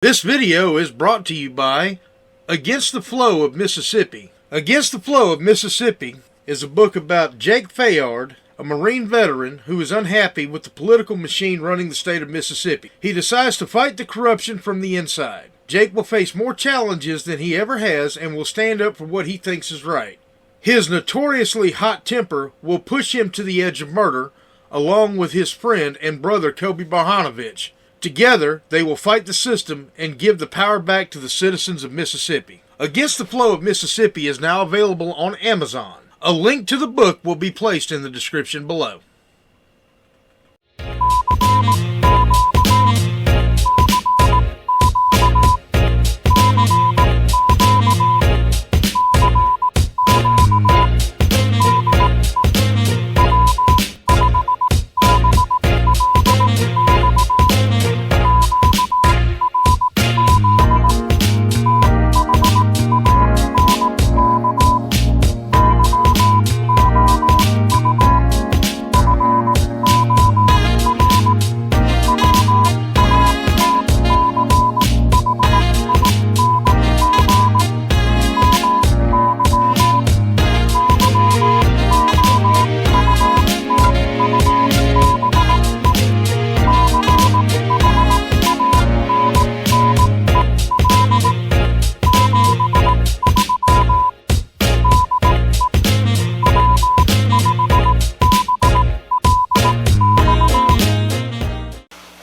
This video is brought to you by Against the Flow of Mississippi. Against the Flow of Mississippi is a book about Jake Fayard, a Marine veteran who is unhappy with the political machine running the state of Mississippi. He decides to fight the corruption from the inside. Jake will face more challenges than he ever has and will stand up for what he thinks is right. His notoriously hot temper will push him to the edge of murder, along with his friend and brother Kobe Barhanovich. Together, they will fight the system and give the power back to the citizens of Mississippi. Against the Flow of Mississippi is now available on Amazon. A link to the book will be placed in the description below.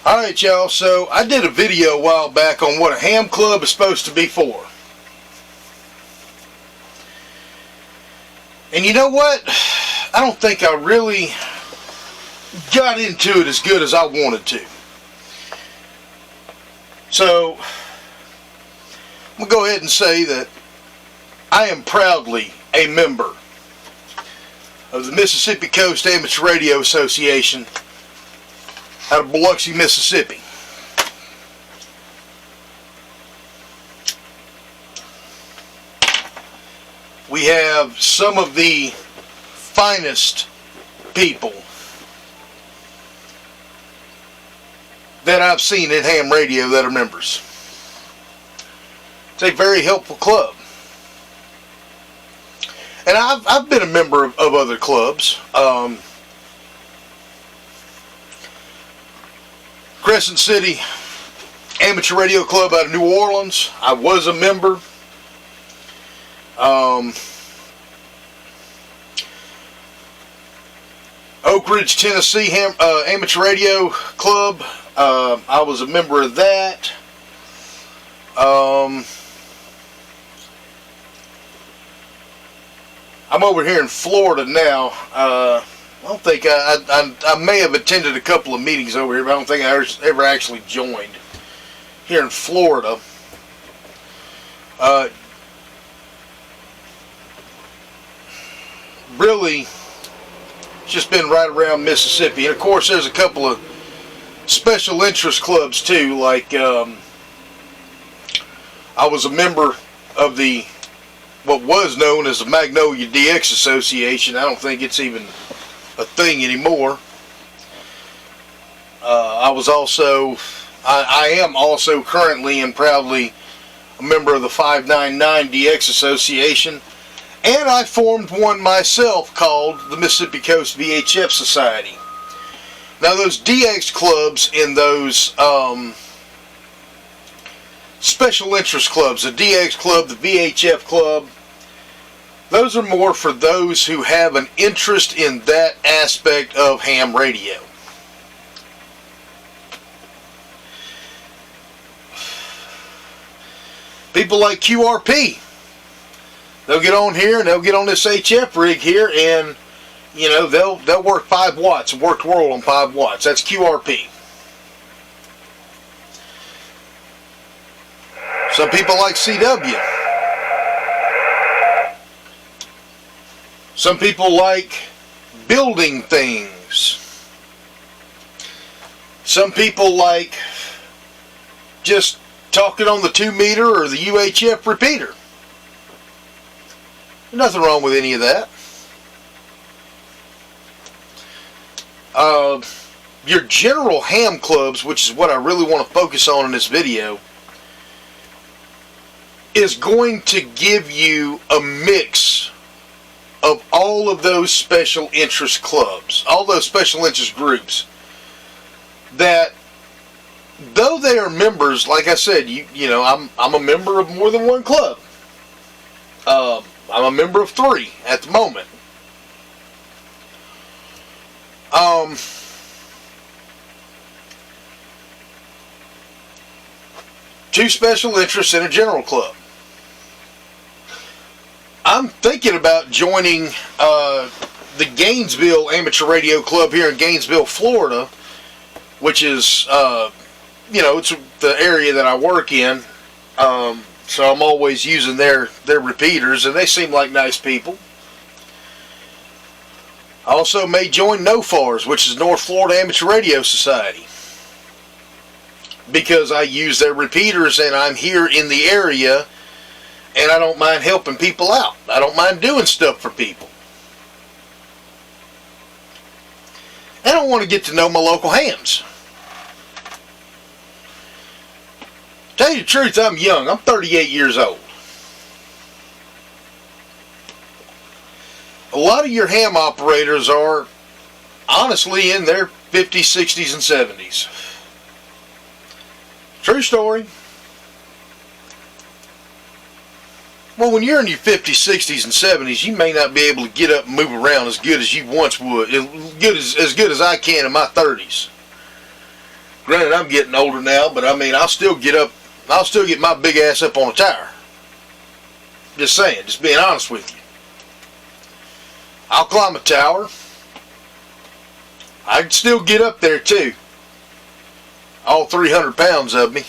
Alright y'all, so I did a video a while back on what a ham club is supposed to be for. And you know what? I don't think I really got into it as good as I wanted to. So, I'm going to go ahead and say that I am proudly a member of the Mississippi Coast Amateur Radio Association out of Biloxi, Mississippi. We have some of the finest people that I've seen in ham radio that are members. It's a very helpful club. And I've been a member of other clubs. Crescent City Amateur Radio Club out of New Orleans, I was a member. Oak Ridge, Tennessee Amateur Radio Club, I was a member of that. I'm over here in Florida now. I don't think I may have attended a couple of meetings over here, but I don't think I ever actually joined here in Florida. Really, it's just been right around Mississippi. And of course, there's a couple of special interest clubs too. Like I was a member of what was known as the Magnolia DX Association. I don't think it's even a thing anymore. I am also currently and proudly a member of the 599 DX Association, and I formed one myself called the Mississippi Coast VHF Society. Now those DX clubs and those special interest clubs, the DX club, the VHF club, those are more for those who have an interest in that aspect of ham radio. People like QRP, they'll get on here and they'll get on this HF rig here, and you know they'll work 5 watts, work the world on 5 watts. That's QRP. Some people like CW. Some people like building things. Some people like just talking on the 2 meter or the UHF repeater. There's nothing wrong with any of that. Your general ham clubs, which is what I really want to focus on in this video, is going to give you a mix of all of those special interest clubs, all those special interest groups, that though they are members, like I said, you know, I'm a member of more than one club. I'm a member of 3 at the moment. Two special interests in a general club. I'm thinking about joining the Gainesville Amateur Radio Club here in Gainesville, Florida, which is, you know, it's the area that I work in. So I'm always using their repeaters, and they seem like nice people. I also may join NOFARS, which is North Florida Amateur Radio Society, because I use their repeaters and I'm here in the area, and I don't mind helping people out. I don't mind doing stuff for people. I don't want to get to know my local hams. Tell you the truth, I'm young. I'm 38 years old. A lot of your ham operators are honestly in their 50s, 60s, and 70s. True story. Well, when you're in your 50s, 60s, and 70s, you may not be able to get up and move around as good as you once would, as good as I can in my 30s. Granted, I'm getting older now, but I mean, I'll still get my big ass up on a tower. Just saying, just being honest with you. I'll climb a tower. I can still get up there too. All 300 pounds of me.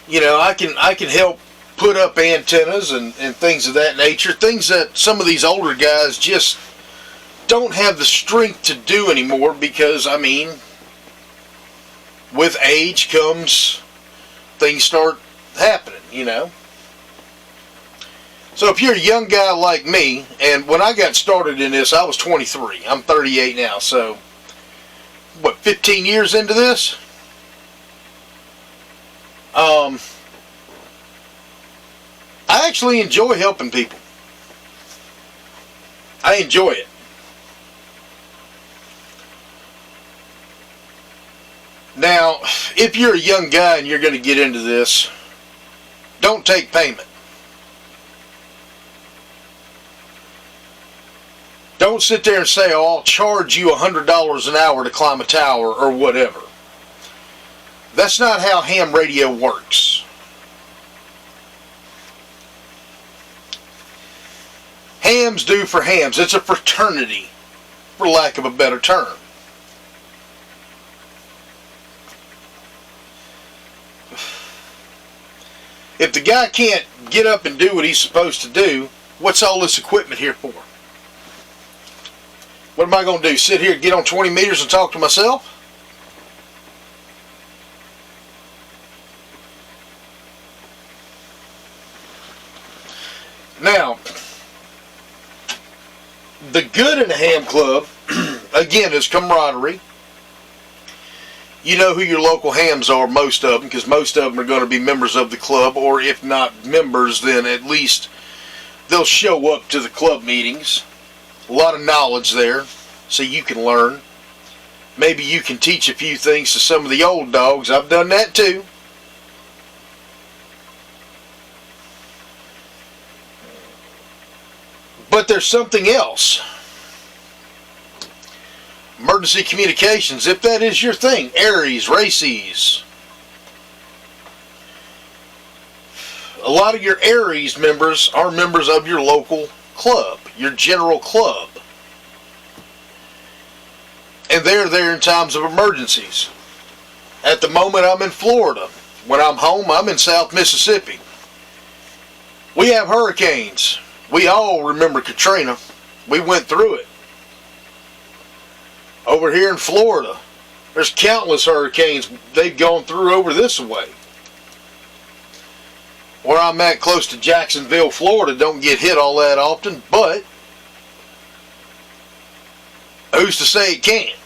You know, I can help put up antennas and things of that nature. Things that some of these older guys just don't have the strength to do anymore, because, I mean, with age comes things start happening, you know. So if you're a young guy like me, and when I got started in this, I was 23. I'm 38 now, so what, 15 years into this? I actually enjoy helping people. I enjoy it. Now, if you're a young guy and you're going to get into this, don't take payment. Don't sit there and say, oh, I'll charge you $100 an hour to climb a tower or whatever. That's not how ham radio works. Hams do for hams. It's a fraternity, for lack of a better term. If the guy can't get up and do what he's supposed to do, what's all this equipment here for? What am I going to do? Sit here, get on 20 meters and talk to myself? Now, the good in a ham club, again, is camaraderie. You know who your local hams are, most of them, because most of them are going to be members of the club, or if not members, then at least they'll show up to the club meetings. A lot of knowledge there, so you can learn. Maybe you can teach a few things to some of the old dogs. I've done that too. But there's something else. Emergency communications, if that is your thing. Aries, Races. A lot of your Aries members are members of your local club, your general club. And they're there in times of emergencies. At the moment, I'm in Florida. When I'm home, I'm in South Mississippi. We have hurricanes. We all remember Katrina. We went through it. Over here in Florida, there's countless hurricanes they've gone through over this way. Where I'm at, close to Jacksonville, Florida, don't get hit all that often, but who's to say it can't?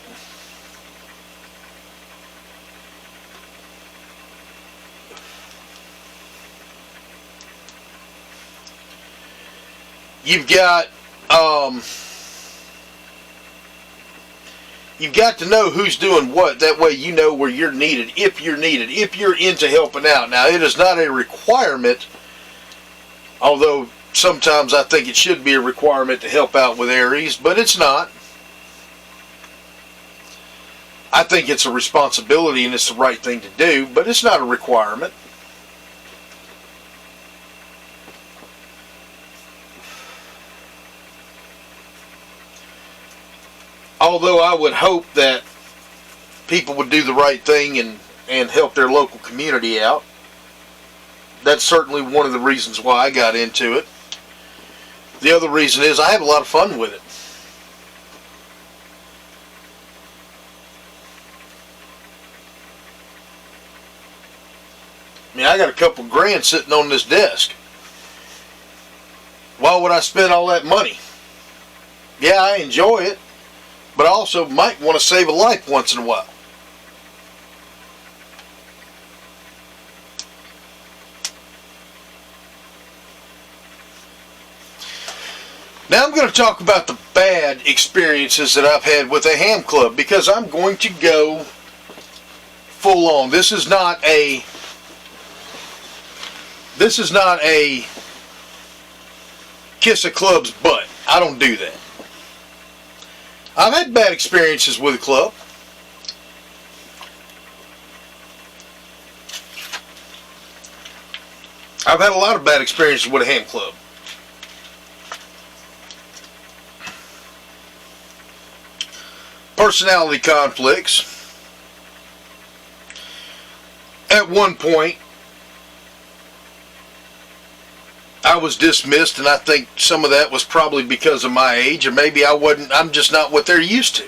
You've got to know who's doing what. That way you know where you're needed, if you're into helping out. Now, it is not a requirement, although sometimes I think it should be a requirement to help out with Aries, but it's not. I think it's a responsibility and it's the right thing to do, but it's not a requirement. Although I would hope that people would do the right thing and help their local community out. That's certainly one of the reasons why I got into it. The other reason is I have a lot of fun with it. I mean, I got a couple grand sitting on this desk. Why would I spend all that money? Yeah, I enjoy it, but I also might want to save a life once in a while. Now I'm going to talk about the bad experiences that I've had with a ham club, because I'm going to go full on. This is not a kiss a club's butt. I don't do that. I've had bad experiences with a club. I've had a lot of bad experiences with a ham club. Personality conflicts. At one point, I was dismissed, and I think some of that was probably because of my age, or maybe I'm just not what they're used to.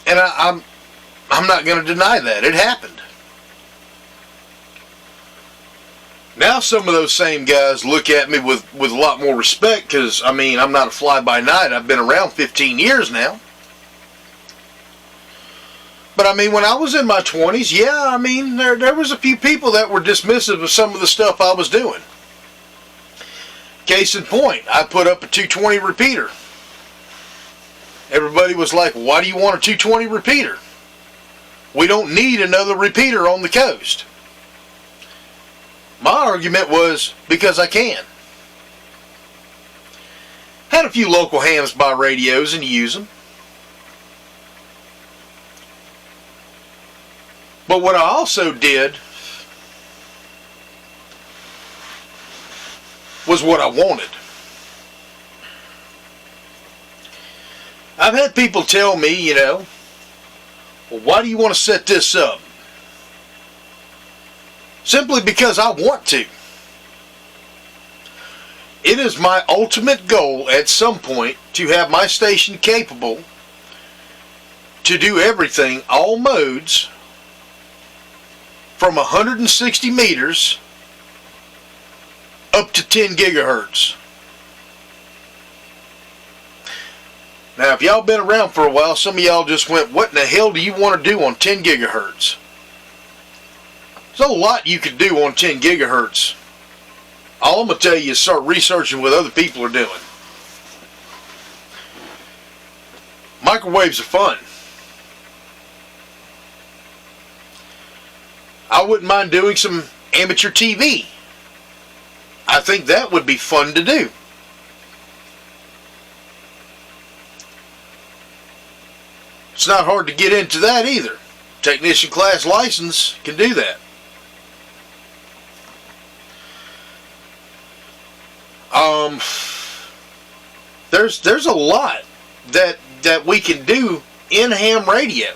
And I'm not going to deny that. It happened. Now some of those same guys look at me with a lot more respect, because, I mean, I'm not a fly-by-night. I've been around 15 years now. But I mean, when I was in my 20s, yeah, I mean, there was a few people that were dismissive of some of the stuff I was doing. Case in point, I put up a 220 repeater. Everybody was like, why do you want a 220 repeater? We don't need another repeater on the coast. My argument was, because I can. Had a few local hams buy radios and use them. But what I also did was what I wanted. I've had people tell me, well, why do you want to set this up? Simply because I want to. It is my ultimate goal at some point to have my station capable to do everything, all modes, from 160 meters up to 10 gigahertz. Now, if y'all been around for a while, some of y'all just went, what in the hell do you want to do on 10 gigahertz? There's a lot you could do on 10 gigahertz. All I'm going to tell you is start researching what other people are doing. Microwaves are fun. I wouldn't mind doing some amateur TV. I think that would be fun to do. It's not hard to get into that either. Technician class license can do that. There's a lot that we can do in ham radio.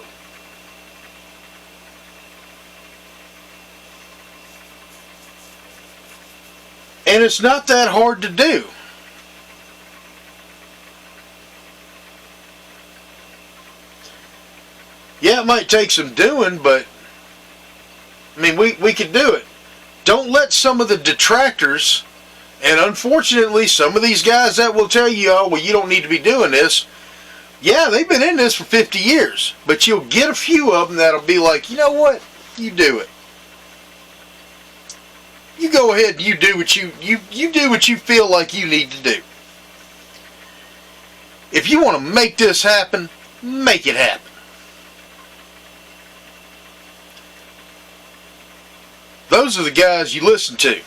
And it's not that hard to do. Yeah, it might take some doing, but I mean, we could do it. Don't let some of the detractors, and unfortunately some of these guys that will tell you, oh, well, you don't need to be doing this. Yeah, they've been in this for 50 years, but you'll get a few of them that'll be like, you know what, you do it. you go ahead and you do what you do what you feel like you need to do. If you want to make this happen, make it happen. Those are the guys you listen to.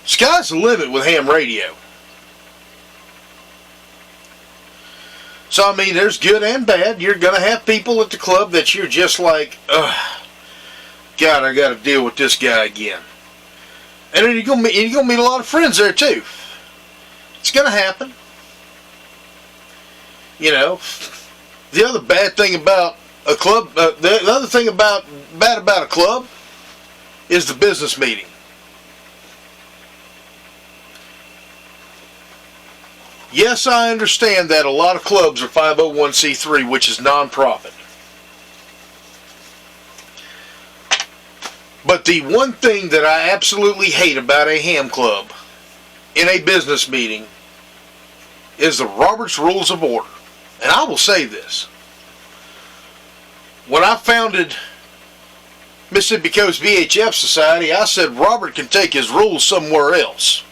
Sky's the limit with ham radio. So, I mean, there's good and bad. You're going to have people at the club that you're just like, ugh, God, I got to deal with this guy again. And then you're going to meet a lot of friends there, too. It's going to happen. You know, the other bad thing about a club, the other thing bad about a club is the business meeting. Yes, I understand that a lot of clubs are 501c3, which is non-profit. But the one thing that I absolutely hate about a ham club in a business meeting is the Robert's Rules of Order. And I will say this. When I founded Mississippi Coast VHF Society, I said Robert can take his rules somewhere else.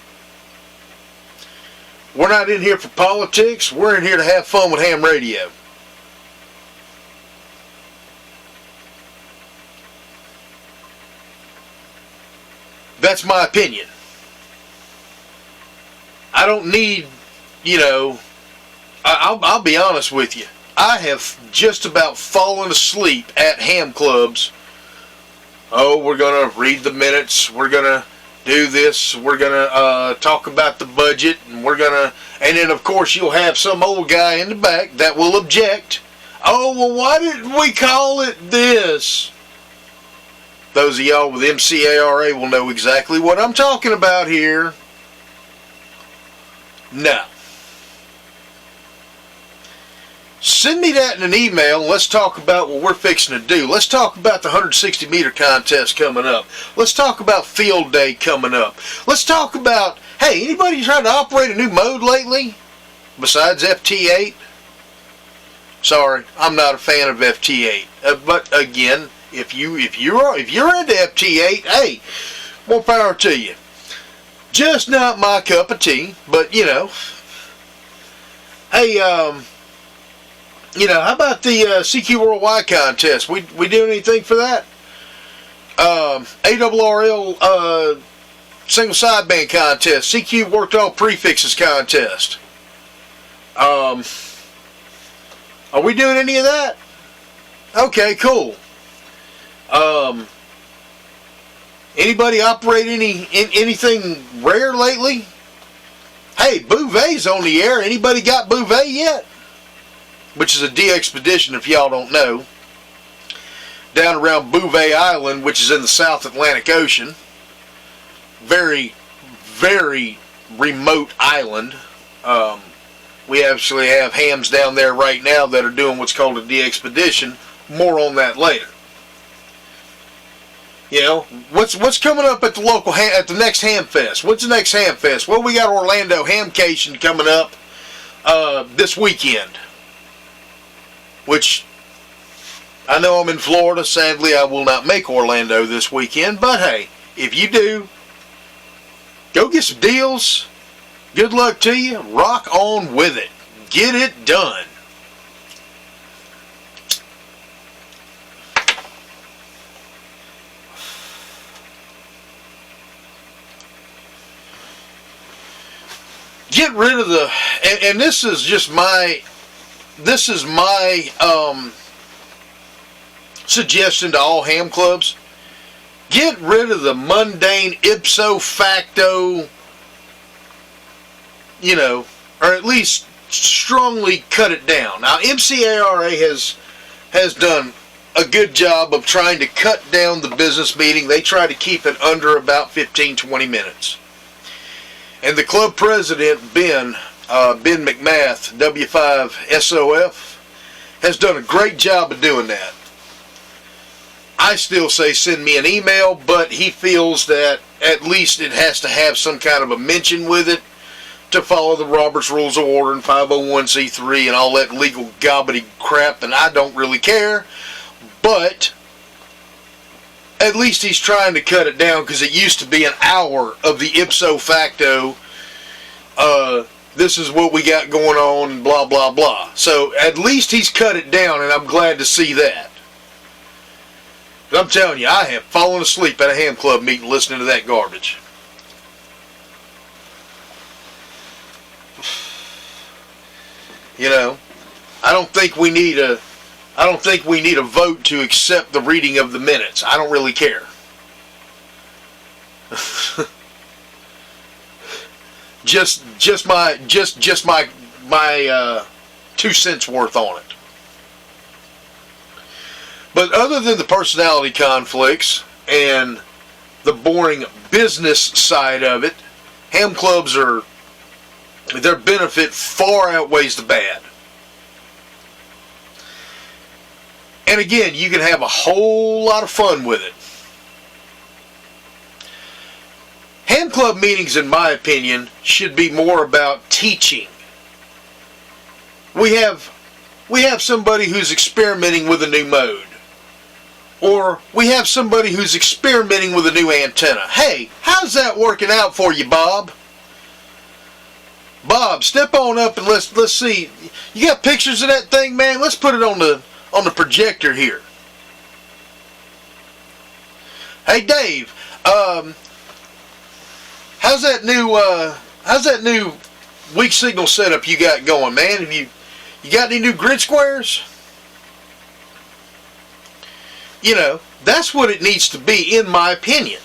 We're not in here for politics. We're in here to have fun with ham radio. That's my opinion. I don't need, you know, I'll be honest with you. I have just about fallen asleep at ham clubs. Oh, we're going to read the minutes. We're going to do this, we're going to talk about the budget, and we're going to, and then of course you'll have some old guy in the back that will object. Oh, well, why didn't we call it this? Those of y'all with MCARA will know exactly what I'm talking about here. No. Send me that in an email and let's talk about what we're fixing to do. Let's talk about the 160 meter contest coming up. Let's talk about field day coming up. Let's talk about, hey, anybody tried to operate a new mode lately besides FT8? Sorry, I'm not a fan of FT8. But again, if you're into FT8, hey, more power to you. Just not my cup of tea, but you know. Hey, you know, how about the CQ Worldwide contest? We doing anything for that? ARRL single sideband contest. CQ worked all prefixes contest. Are we doing any of that? Okay, cool. Anybody operate anything rare lately? Hey, Bouvet's on the air. Anybody got Bouvet yet? Which is a de-expedition, if y'all don't know, down around Bouvet Island, which is in the South Atlantic Ocean. Very, very remote island. We actually have hams down there right now that are doing what's called a de-expedition. More on that later. You know, what's coming up at the local at the next Ham Fest? What's the next Ham Fest? Well, we got Orlando Hamcation coming up this weekend. Which, I know I'm in Florida. Sadly, I will not make Orlando this weekend. But hey, if you do, go get some deals. Good luck to you. Rock on with it. Get it done. Get rid of the, and this is just my, suggestion to all ham clubs. Get rid of the mundane ipso facto, you know, or at least strongly cut it down. Now, MCARA has done a good job of trying to cut down the business meeting. They try to keep it under about 15-20 minutes. And the club president, Ben McMath, W5SOF, has done a great job of doing that. I still say send me an email, but he feels that at least it has to have some kind of a mention with it to follow the Robert's Rules of Order and 501c3 and all that legal gobbity crap, and I don't really care. But at least he's trying to cut it down, because it used to be an hour of the ipso facto, this is what we got going on, blah, blah, blah. So at least he's cut it down, and I'm glad to see that. But I'm telling you, I have fallen asleep at a ham club meeting listening to that garbage. You know, I don't think we need a vote to accept the reading of the minutes. I don't really care. just my 2 cents worth on it. But other than the personality conflicts and the boring business side of it, ham clubs their benefit far outweighs the bad. And again, you can have a whole lot of fun with it. Ham club meetings, in my opinion, should be more about teaching. We have somebody who's experimenting with a new mode. Or we have somebody who's experimenting with a new antenna. Hey, how's that working out for you, Bob? Bob, step on up and let's see. You got pictures of that thing, man? Let's put it on the projector here. Hey, Dave, how's that new weak signal setup you got going, man? Have you got any new grid squares? You know, that's what it needs to be, in my opinion.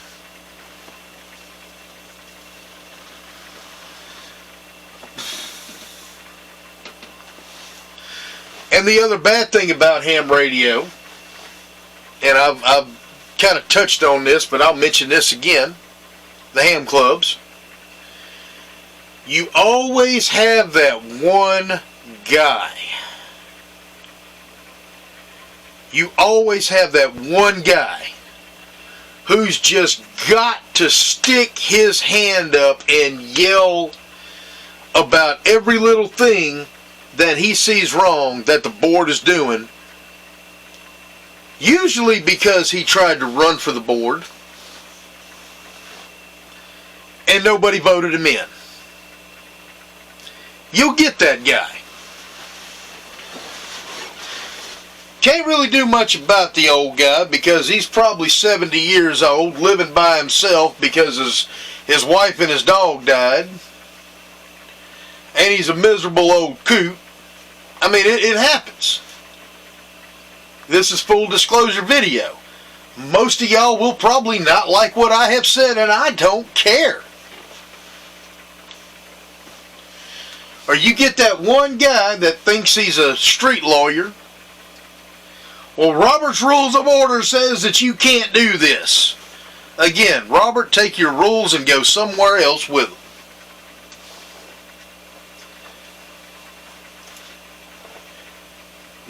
And the other bad thing about ham radio, and I've kind of touched on this, but I'll mention this again, the ham clubs. You always have that one guy. You always have that one guy who's just got to stick his hand up and yell about every little thing that he sees wrong that the board is doing, usually because he tried to run for the board and nobody voted him in. You'll get that guy. Can't really do much about the old guy because he's probably 70 years old, living by himself because his wife and his dog died, and he's a miserable old coot. I mean, it happens. This is full disclosure video. Most of y'all will probably not like what I have said, and I don't care. Or you get that one guy that thinks he's a street lawyer. Well, Robert's Rules of Order says that you can't do this. Again, Robert, take your rules and go somewhere else with them.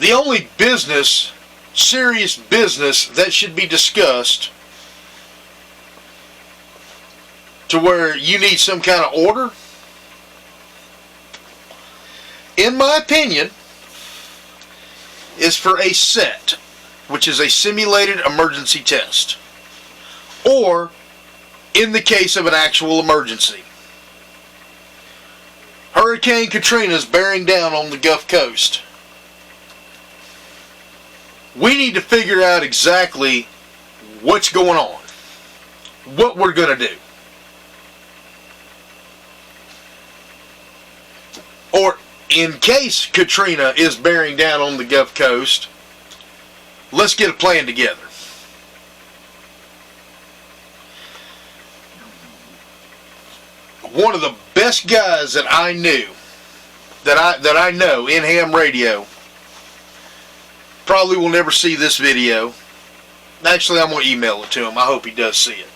The only business, serious business, that should be discussed to where you need some kind of order, in my opinion, is for a SET, which is a simulated emergency test, or in the case of an actual emergency. Hurricane Katrina is bearing down on the Gulf Coast. We need to figure out exactly what's going on, what we're going to do. Or in case Katrina is bearing down on the Gulf Coast, let's get a plan together. One of the best guys that I knew, that I know in ham radio, probably will never see this video. Actually, I'm going to email it to him. I hope he does see it.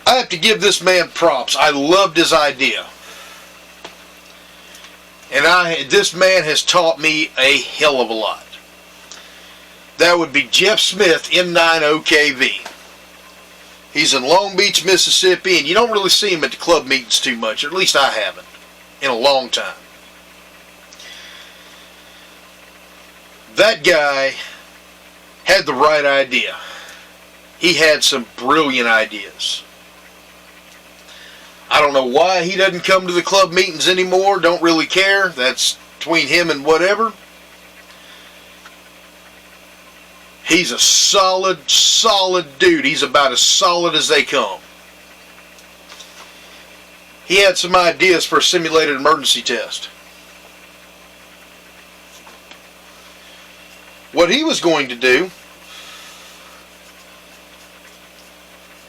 I have to give this man props. I loved his idea. And this man has taught me a hell of a lot. That would be Jeff Smith, M9OKV. He's in Long Beach, Mississippi, and you don't really see him at the club meetings too much, or at least I haven't, in a long time. That guy had the right idea. He had some brilliant ideas. I don't know why he doesn't come to the club meetings anymore. Don't really care. That's between him and whatever. He's a solid dude. He's about as solid as they come. He had some ideas for a simulated emergency test. What he was going to do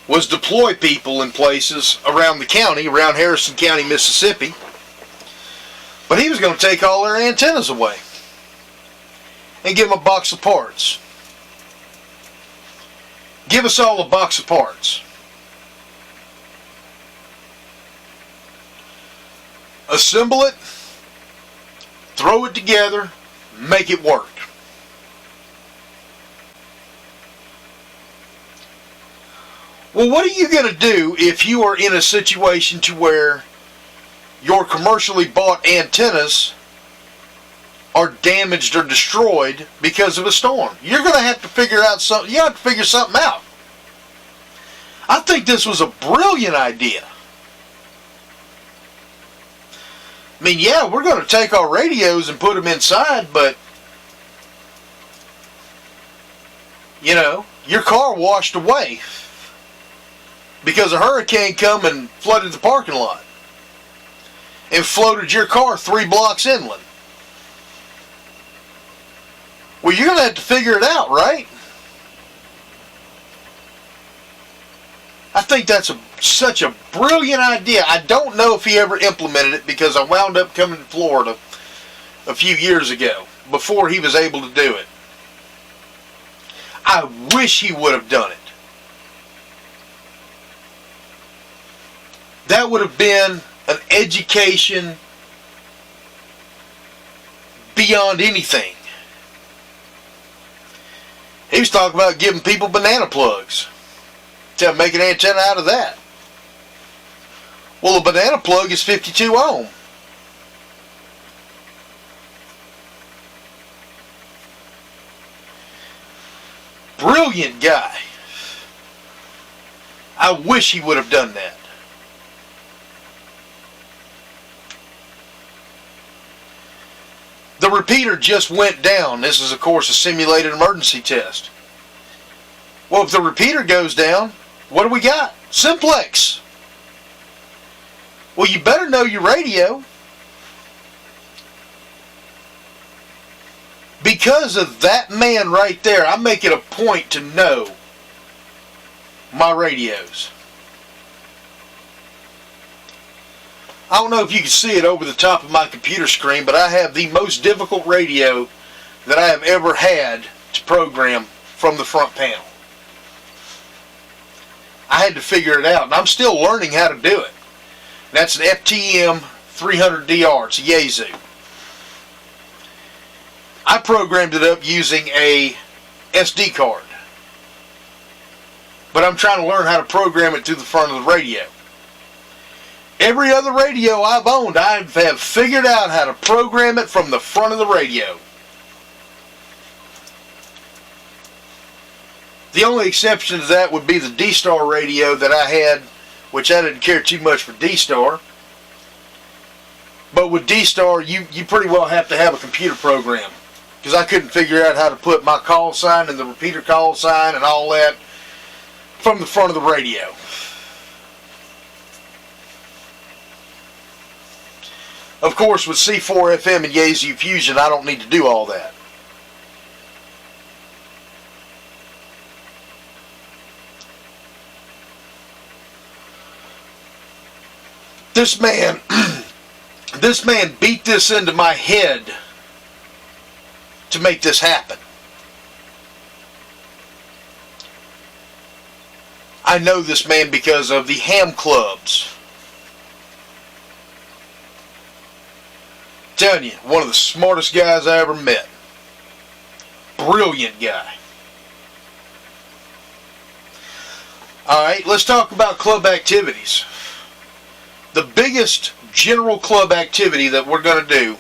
was deploy people in places around the county, around Harrison County, Mississippi. But he was going to take all their antennas away and give them a box of parts. Give us all a box of parts. Assemble it, throw it together, make it work. Well, what are you going to do if you are in a situation to where your commercially bought antennas are damaged or destroyed because of a storm? You're going to have to figure out something. You have to figure something out. I think this was a brilliant idea. I mean, yeah, we're going to take our radios and put them inside, but, you know, your car washed away because a hurricane come and flooded the parking lot and floated your car 3 blocks inland. Well, you're going to have to figure it out, right? I think that's such a brilliant idea. I don't know if he ever implemented it because I wound up coming to Florida a few years ago before he was able to do it. I wish he would have done it. That would have been an education beyond anything. He was talking about giving people banana plugs to make an antenna out of that. Well, a banana plug is 52 ohm. Brilliant guy. I wish he would have done that. The repeater just went down. This is, of course, a simulated emergency test. Well, if the repeater goes down, what do we got? Simplex. Well, you better know your radio. Because of that man right there, I make it a point to know my radios. I don't know if you can see it over the top of my computer screen, but I have the most difficult radio that I have ever had to program from the front panel. I had to figure it out, and I'm still learning how to do it. That's an FTM 300DR. It's a Yaesu. I programmed it up using a SD card, but I'm trying to learn how to program it to the front of the radio. Every other radio I've owned, I have figured out how to program it from the front of the radio. The only exception to that would be the D-Star radio that I had, which I didn't care too much for D-Star. But with D-Star, you pretty well have to have a computer program, because I couldn't figure out how to put my call sign and the repeater call sign and all that from the front of the radio. Of course, with C4 FM and Yaesu Fusion, I don't need to do all that. This man beat this into my head to make this happen. I know this man because of the ham clubs. Telling you, one of the smartest guys I ever met. Brilliant guy. Alright, let's talk about club activities. The biggest general club activity that we're going to do,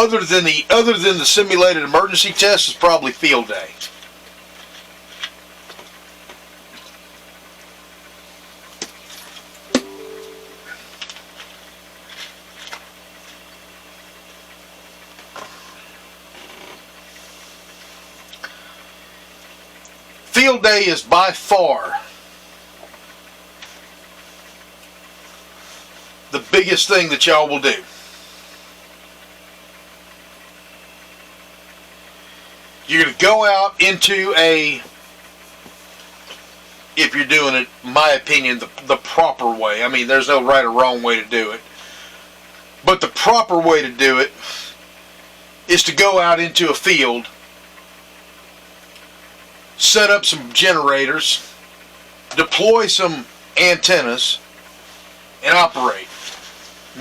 other than the simulated emergency test, is probably field day. Field day is by far the biggest thing that y'all will do. You're going to go out into if you're doing it, in my opinion, the proper way. I mean, there's no right or wrong way to do it. But the proper way to do it is to go out into a field, set up some generators, deploy some antennas, and operate.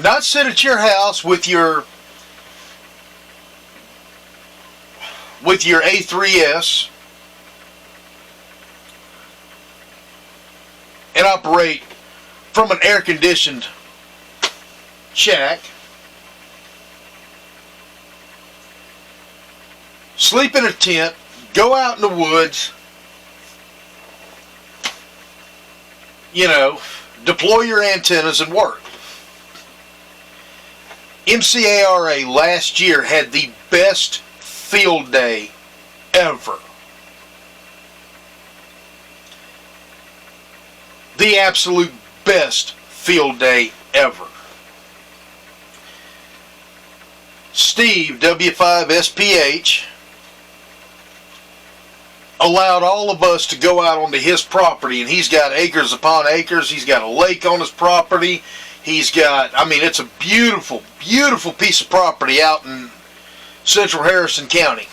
Not sit at your house with your A3S and operate from an air-conditioned shack. Sleep in a tent, go out in the woods, deploy your antennas and work. MCARA last year had the best field day ever. The absolute best field day ever. Steve, W5SPH, allowed all of us to go out onto his property, and he's got acres upon acres. He's got a lake on his property. He's got, it's a beautiful, beautiful piece of property out in central Harrison County.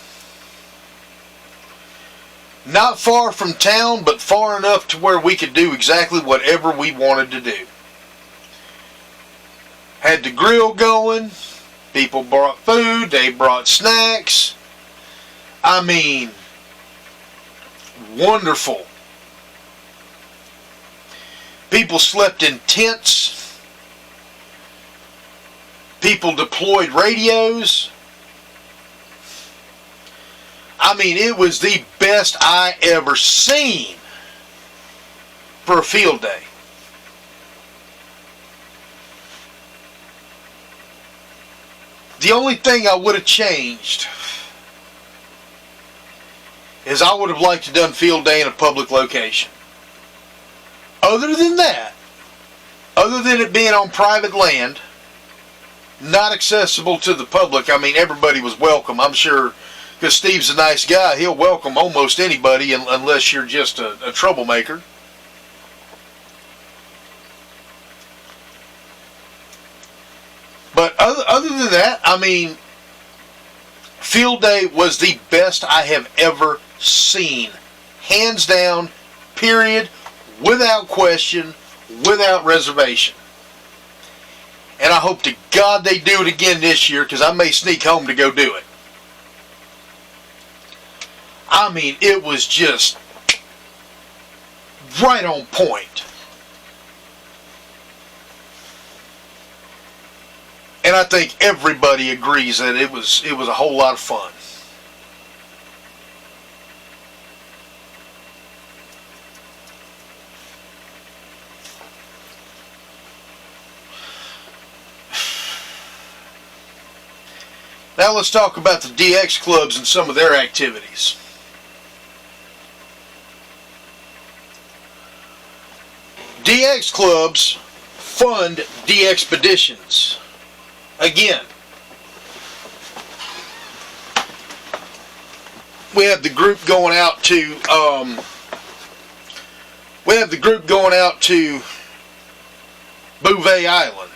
Not far from town, but far enough to where we could do exactly whatever we wanted to do. Had the grill going. People brought food. They brought snacks. Wonderful. People slept in tents. People deployed radios. It was the best I ever seen for a field day. The only thing I would have changed is I would have liked to have done field day in a public location. Other than that, other than it being on private land, not accessible to the public, everybody was welcome. I'm sure, because Steve's a nice guy, he'll welcome almost anybody unless you're just a troublemaker. But other than that, field day was the best I have ever seen. Hands down, period, without question, without reservation. And I hope to God they do it again this year, because I may sneak home to go do it. It was just right on point. And I think everybody agrees that it was a whole lot of fun. Now let's talk about the DX clubs and some of their activities. DX clubs fund DXpeditions. Again, we have the group going out to Bouvet Island.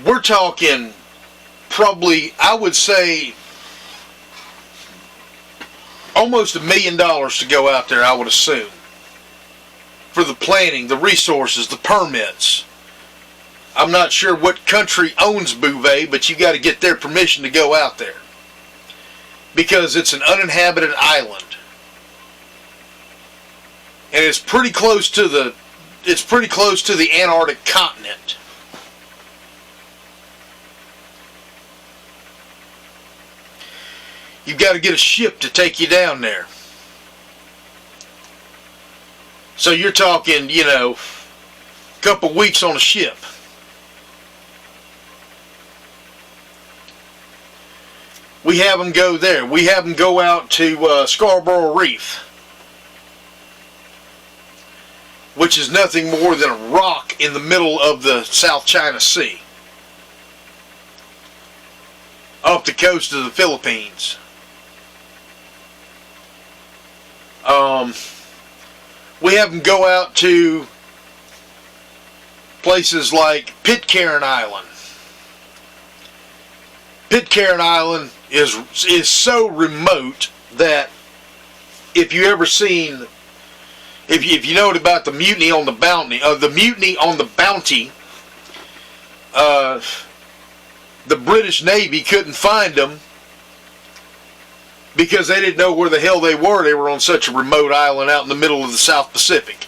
We're talking probably, I would say, almost $1 million to go out there, I would assume. For the planning, the resources, the permits. I'm not sure what country owns Bouvet, but you got to get their permission to go out there. Because it's an uninhabited island. And it's pretty close to the Antarctic continent. you've got to get a ship to take you down there. So you're talking, you know, a couple weeks on a ship. We have them go there. We have them go out to Scarborough Reef, which is nothing more than a rock in the middle of the South China Sea, off the coast of the Philippines. We have them go out to places like Pitcairn Island. Pitcairn Island is so remote that if you ever seen, if you know about the mutiny on the Bounty, the British Navy couldn't find them because they didn't know where the hell they were. They were on such a remote island out in the middle of the South Pacific.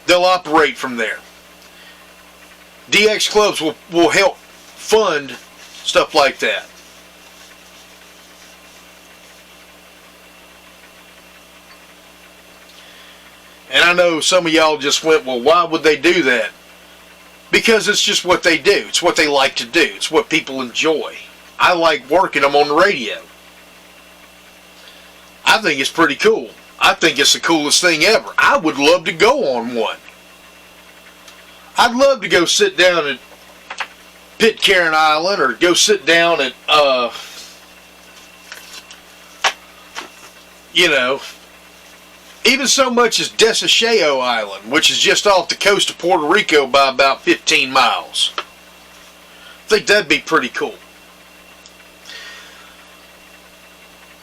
They'll operate from there. DX clubs will help fund stuff like that. And I know some of y'all just went, well, why would they do that? Because it's just what they do. It's what they like to do. It's what people enjoy. I like working them on the radio. I think it's pretty cool. I think it's the coolest thing ever. I would love to go on one. I'd love to go sit down at Pitcairn Island, or go sit down at, you know, even so much as Desecheo Island, which is just off the coast of Puerto Rico by about 15 miles. I think that'd be pretty cool.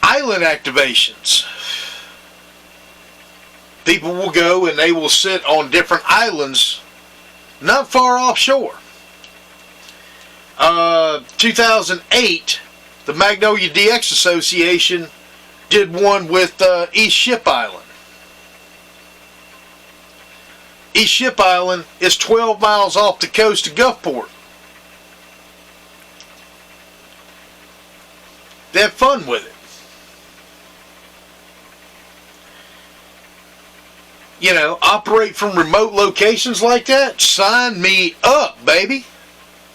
Island activations. People will go and they will sit on different islands not far offshore. 2008, the Magnolia DX Association did one with East Ship Island. East Ship Island is 12 miles off the coast of Gulfport. They have fun with it. You know, operate from remote locations like that? Sign me up, baby.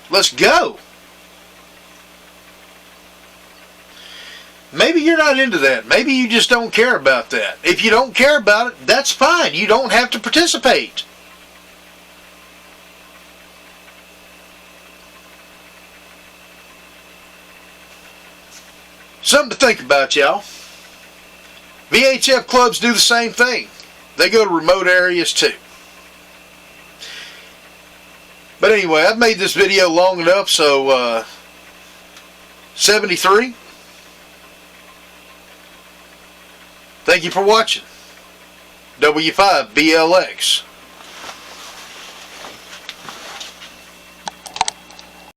Let's go. Maybe you're not into that. Maybe you just don't care about that. If you don't care about it, that's fine. You don't have to participate. Something to think about, y'all. VHF clubs do the same thing. They go to remote areas too. But anyway, I've made this video long enough, so 73. Thank you for watching. W5BLX.